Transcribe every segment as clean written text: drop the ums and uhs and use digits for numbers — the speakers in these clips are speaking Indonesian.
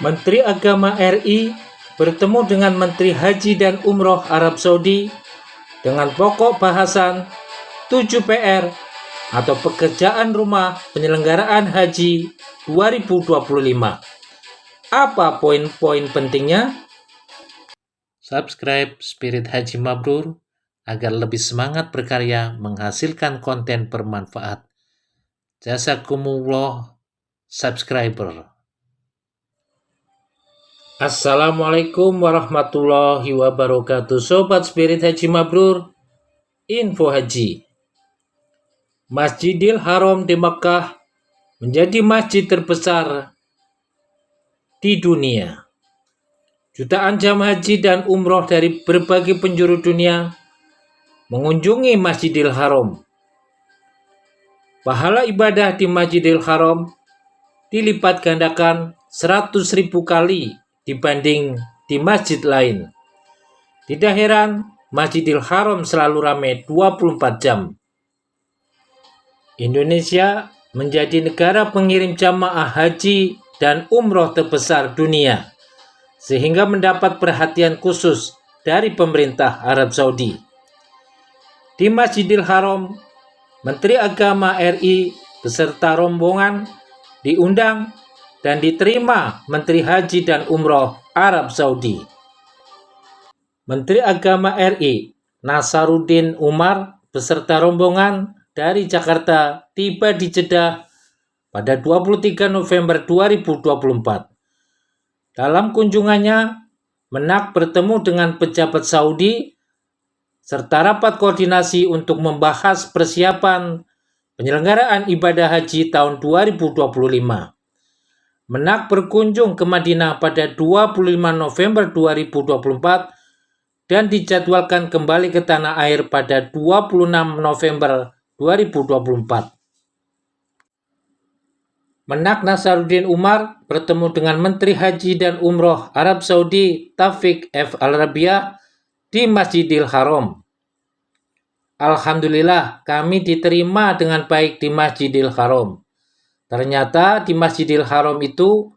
Menteri Agama RI bertemu dengan Menteri Haji dan Umroh Arab Saudi dengan pokok bahasan 7 PR atau pekerjaan rumah penyelenggaraan haji 2025. Apa poin-poin pentingnya? Subscribe Spirit Haji Mabrur agar lebih semangat berkarya menghasilkan konten bermanfaat. Jazakumullah subscriber. Assalamualaikum warahmatullahi wabarakatuh. Sobat Spirit Haji Mabrur, info haji. Masjidil Haram di Makkah menjadi masjid terbesar di dunia. Jutaan jamaah haji dan umroh dari berbagai penjuru dunia mengunjungi Masjidil Haram. Pahala ibadah di Masjidil Haram dilipat gandakan 100.000 kali dibanding di masjid lain. Tidak heran Masjidil Haram selalu ramai 24 jam. Indonesia menjadi negara pengirim jamaah haji dan umroh terbesar dunia, sehingga mendapat perhatian khusus dari pemerintah Arab Saudi. Di Masjidil Haram, Menteri Agama RI beserta rombongan diundang dan diterima Menteri Haji dan Umroh Arab Saudi. Menteri Agama RI Nasaruddin Umar beserta rombongan dari Jakarta tiba di Jeddah pada 23 November 2024. Dalam kunjungannya, Menak bertemu dengan pejabat Saudi serta rapat koordinasi untuk membahas persiapan penyelenggaraan ibadah haji tahun 2025. Menak berkunjung ke Madinah pada 25 November 2024 dan dijadwalkan kembali ke tanah air pada 26 November 2024. Menak Nasaruddin Umar bertemu dengan Menteri Haji dan Umroh Arab Saudi Taufik F. Al-Rabiah di Masjidil Haram. Alhamdulillah, kami diterima dengan baik di Masjidil Haram. Ternyata di Masjidil Haram itu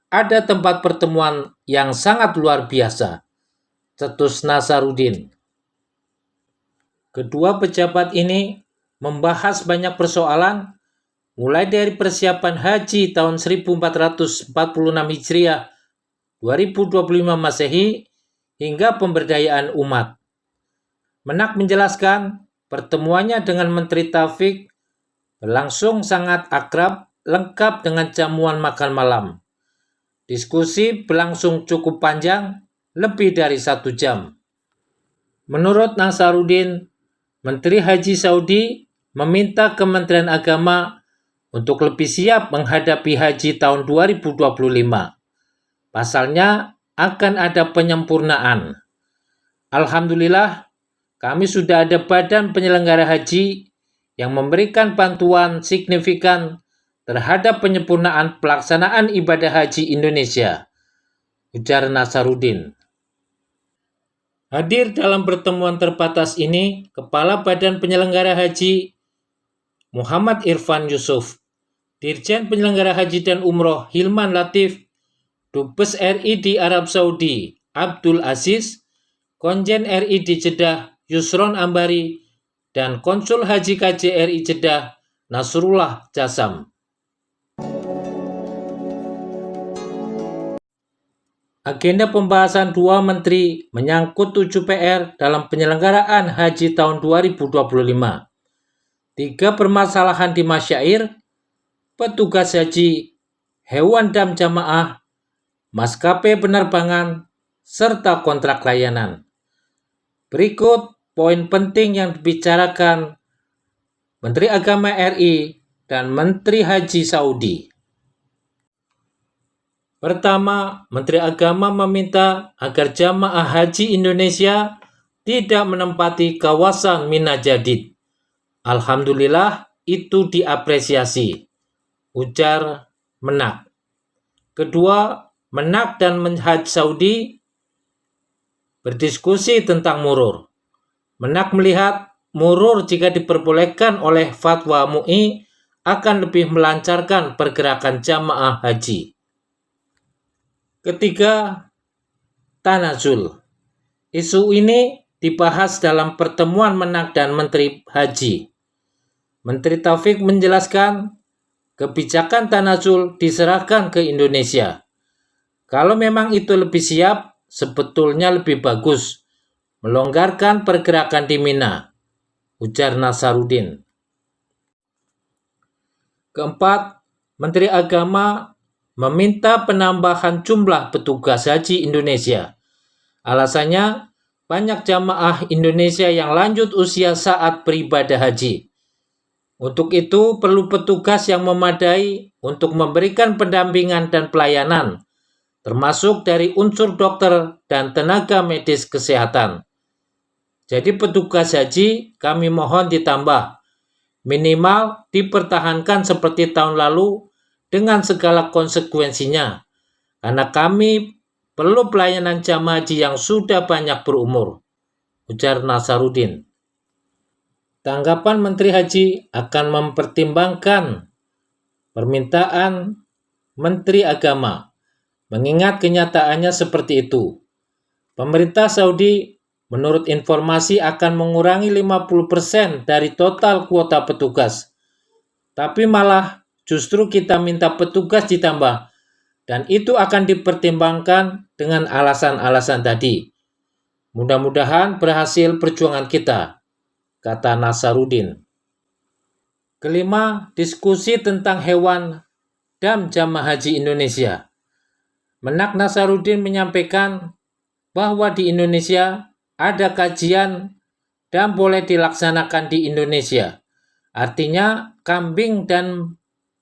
ada tempat pertemuan yang sangat luar biasa, cetus Nasaruddin. Kedua pejabat ini membahas banyak persoalan, mulai dari persiapan haji tahun 1446 Hijriah 2025 Masehi hingga pemberdayaan umat. Menak menjelaskan pertemuannya dengan Menteri Taufik berlangsung sangat akrab, lengkap dengan jamuan makan malam. Diskusi berlangsung cukup panjang, lebih dari 1 jam. Menurut Nasaruddin, Menteri Haji Saudi meminta Kementerian Agama untuk lebih siap menghadapi haji tahun 2025. Pasalnya akan ada penyempurnaan. Alhamdulillah, kami sudah ada badan penyelenggara haji yang memberikan bantuan signifikan terhadap penyempurnaan pelaksanaan ibadah haji Indonesia, ujar Nasaruddin. Hadir dalam pertemuan terbatas ini, Kepala Badan Penyelenggara Haji Muhammad Irfan Yusuf, Dirjen Penyelenggara Haji dan Umroh Hilman Latif, Dubes RI di Arab Saudi Abdul Aziz, Konjen RI di Jeddah Yusron Ambari, dan Konsul Haji KJRI Jeddah Nasrullah Jasam. Agenda pembahasan dua menteri menyangkut 7 PR dalam penyelenggaraan haji tahun 2025. 3 permasalahan di masyair, petugas haji, hewan dam jamaah, maskapai penerbangan, serta kontrak layanan. Berikut poin penting yang dibicarakan Menteri Agama RI dan Menteri Haji Saudi. Pertama, Menteri Agama meminta agar jamaah haji Indonesia tidak menempati kawasan Mina Jadid. Alhamdulillah, itu diapresiasi, ujar Menak. Kedua, Menak dan Menhaj Saudi berdiskusi tentang murur. Menak melihat murur jika diperbolehkan oleh fatwa MUI akan lebih melancarkan pergerakan jamaah haji. Ketiga, tanazul. Isu ini dibahas dalam pertemuan Menak dan Menteri Haji. Menteri Taufik menjelaskan kebijakan tanazul diserahkan ke Indonesia. Kalau memang itu lebih siap, sebetulnya lebih bagus melonggarkan pergerakan di Mina, ujar Nasaruddin. Keempat, Menteri Agama meminta penambahan jumlah petugas haji Indonesia. Alasannya, banyak jamaah Indonesia yang lanjut usia saat beribadah haji. Untuk itu, perlu petugas yang memadai untuk memberikan pendampingan dan pelayanan, termasuk dari unsur dokter dan tenaga medis kesehatan. Jadi petugas haji kami mohon ditambah, minimal dipertahankan seperti tahun lalu dengan segala konsekuensinya, karena kami perlu pelayanan jamaah haji yang sudah banyak berumur, ujar Nasaruddin. Tanggapan Menteri Haji akan mempertimbangkan permintaan Menteri Agama, mengingat kenyataannya seperti itu. Pemerintah Saudi menurut informasi akan mengurangi 50% dari total kuota petugas. Tapi malah justru kita minta petugas ditambah, dan itu akan dipertimbangkan dengan alasan-alasan tadi. Mudah-mudahan berhasil perjuangan kita, kata Nasaruddin. Kelima, diskusi tentang hewan dan jamaah haji Indonesia. Menak Nasaruddin menyampaikan bahwa di Indonesia ada kajian dan boleh dilaksanakan di Indonesia. Artinya kambing dan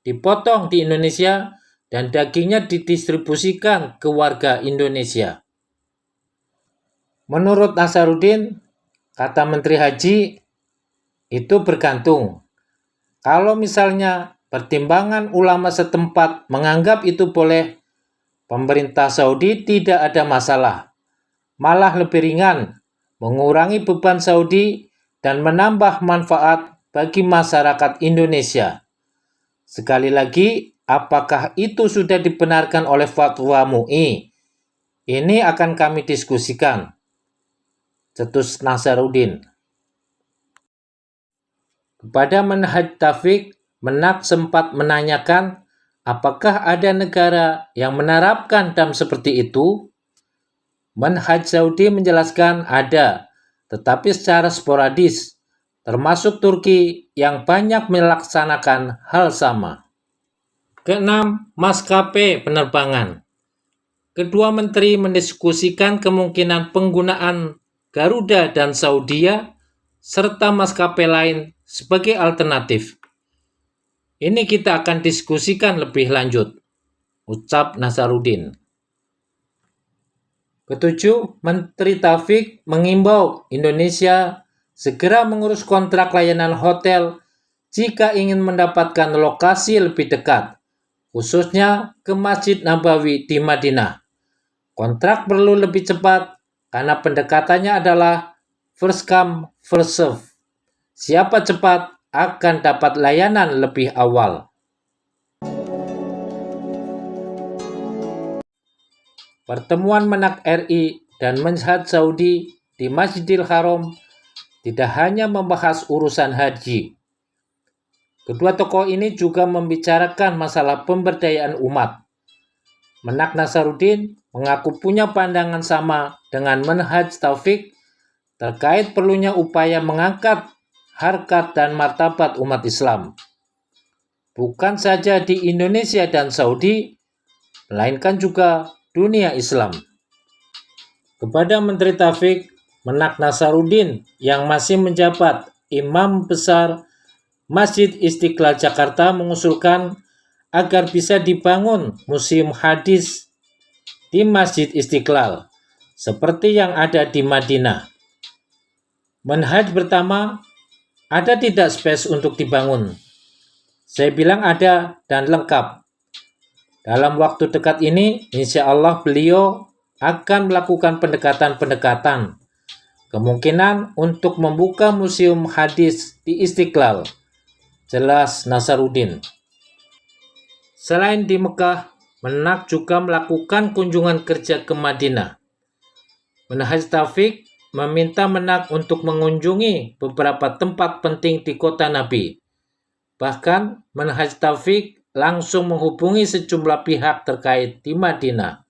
dipotong di Indonesia dan dagingnya didistribusikan ke warga Indonesia. Menurut Nasaruddin, kata Menteri Haji, itu bergantung. Kalau misalnya pertimbangan ulama setempat menganggap itu boleh, pemerintah Saudi tidak ada masalah. Malah lebih ringan, mengurangi beban Saudi dan menambah manfaat bagi masyarakat Indonesia. Sekali lagi, apakah itu sudah dibenarkan oleh fatwa MUI? Ini akan kami diskusikan, cetus Nasaruddin. Kepada Menhaj Taufik, Menak sempat menanyakan apakah ada negara yang menerapkan dam seperti itu. Menhaj Saudi menjelaskan ada, tetapi secara sporadis, termasuk Turki yang banyak melaksanakan hal sama. Keenam, maskapai penerbangan. Kedua menteri mendiskusikan kemungkinan penggunaan Garuda dan Saudia serta maskapai lain sebagai alternatif. Ini kita akan diskusikan lebih lanjut, ucap Nasaruddin. Ketujuh, Menteri Taufik mengimbau Indonesia segera mengurus kontrak layanan hotel jika ingin mendapatkan lokasi lebih dekat, khususnya ke Masjid Nabawi di Madinah. Kontrak perlu lebih cepat karena pendekatannya adalah first come, first serve. Siapa cepat akan dapat layanan lebih awal. Pertemuan Menak RI dan Menhaj Saudi di Masjidil Haram tidak hanya membahas urusan haji. Kedua tokoh ini juga membicarakan masalah pemberdayaan umat. Menak Nasaruddin mengaku punya pandangan sama dengan Menhaj Taufik terkait perlunya upaya mengangkat harkat dan martabat umat Islam. Bukan saja di Indonesia dan Saudi, melainkan juga dunia Islam. Kepada Menteri Taufik, Menak Nasaruddin yang masih menjabat Imam Besar Masjid Istiqlal Jakarta mengusulkan agar bisa dibangun museum hadis di Masjid Istiqlal, seperti yang ada di Madinah. Menhaj pertama, ada tidak space untuk dibangun? Saya bilang ada dan lengkap. Dalam waktu dekat ini, insya Allah beliau akan melakukan pendekatan-pendekatan. Kemungkinan untuk membuka museum hadis di Istiqlal, jelas Nasaruddin. Selain di Mekah, Menak juga melakukan kunjungan kerja ke Madinah. Menhaj Taufik meminta Menak untuk mengunjungi beberapa tempat penting di kota Nabi. Bahkan Menhaj Taufik langsung menghubungi sejumlah pihak terkait di Madinah.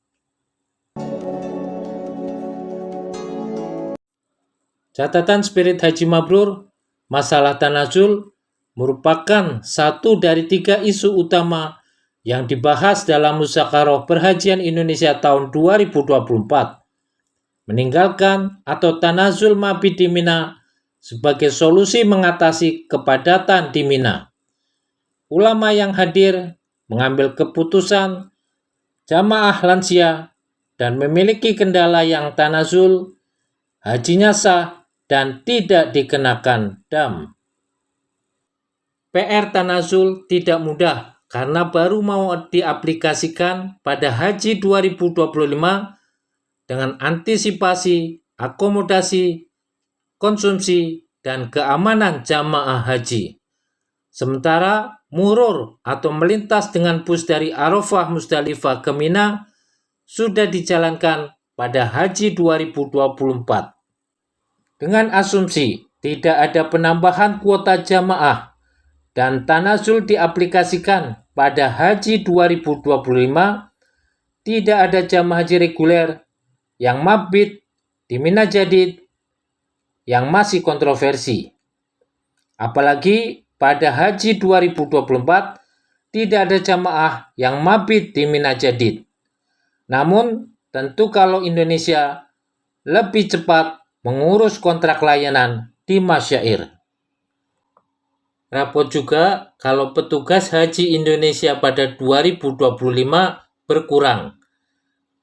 Catatan Spirit Haji Mabrur, masalah tanazul merupakan satu dari 3 isu utama yang dibahas dalam Musakarah Perhajian Indonesia tahun 2024. Meninggalkan atau tanazul mabit di Mina sebagai solusi mengatasi kepadatan di Mina. Ulama yang hadir mengambil keputusan jamaah lansia dan memiliki kendala yang tanazul, hajinya sah dan tidak dikenakan dam. PR tanazul tidak mudah karena baru mau diaplikasikan pada Haji 2025 dengan antisipasi, akomodasi, konsumsi, dan keamanan jamaah haji. Sementara murur atau melintas dengan bus dari Arafah Musdalifah ke Mina sudah dijalankan pada Haji 2024. Dengan asumsi tidak ada penambahan kuota jamaah dan tanazul diaplikasikan pada Haji 2025, tidak ada jamaah haji reguler yang mabit di Mina Jadid yang masih kontroversi. Apalagi pada Haji 2024 tidak ada jamaah yang mabit di Mina Jadid. Namun, tentu kalau Indonesia lebih cepat mengurus kontrak layanan di masyair. Rapot juga kalau petugas haji Indonesia pada 2025 berkurang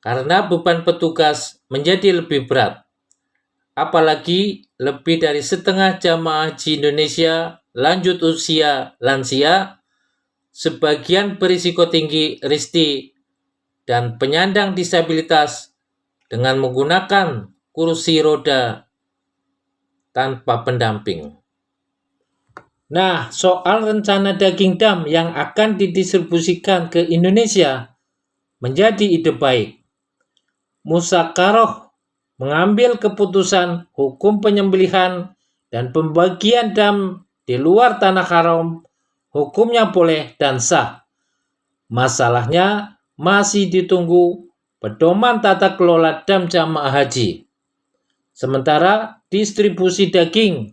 karena beban petugas menjadi lebih berat. Apalagi lebih dari setengah jamaah haji Indonesia lanjut usia lansia, sebagian berisiko tinggi risti dan penyandang disabilitas dengan menggunakan kursi roda tanpa pendamping. Nah, soal rencana daging dam yang akan didistribusikan ke Indonesia menjadi ide baik. Musakarah mengambil keputusan hukum penyembelihan dan pembagian dam di luar tanah haram hukumnya boleh dan sah. Masalahnya masih ditunggu pedoman tata kelola dam jamaah haji. Sementara distribusi daging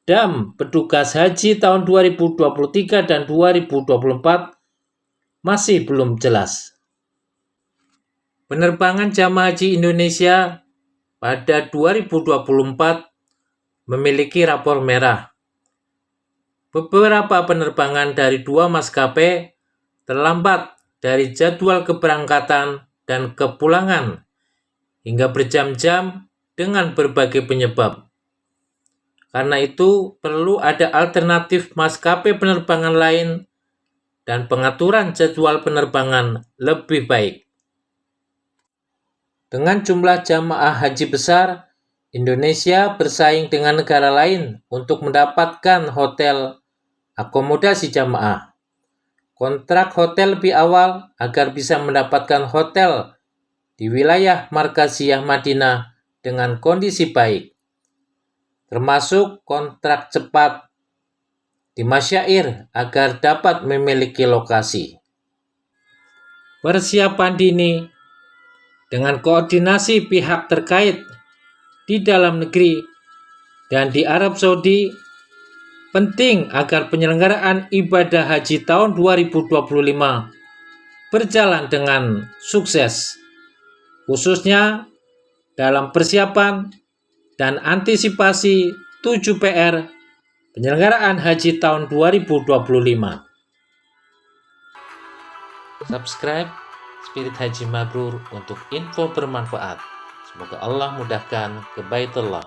dam petugas haji tahun 2023 dan 2024 masih belum jelas. Penerbangan jamaah haji Indonesia pada 2024 memiliki rapor merah. Beberapa penerbangan dari 2 maskapai terlambat dari jadwal keberangkatan dan kepulangan hingga berjam-jam dengan berbagai penyebab. Karena itu, perlu ada alternatif maskapai penerbangan lain dan pengaturan jadwal penerbangan lebih baik. Dengan jumlah jamaah haji besar, Indonesia bersaing dengan negara lain untuk mendapatkan hotel akomodasi jamaah. Kontrak hotel lebih awal agar bisa mendapatkan hotel di wilayah Markaziyah Madinah dengan kondisi baik, termasuk kontrak cepat di masyair agar dapat memiliki lokasi. Persiapan dini dengan koordinasi pihak terkait di dalam negeri dan di Arab Saudi penting agar penyelenggaraan ibadah haji tahun 2025 berjalan dengan sukses, khususnya dalam persiapan dan antisipasi 7 PR penyelenggaraan haji tahun 2025. Subscribe Spirit Haji Mabrur untuk info bermanfaat. Semoga Allah mudahkan ke Baitullah.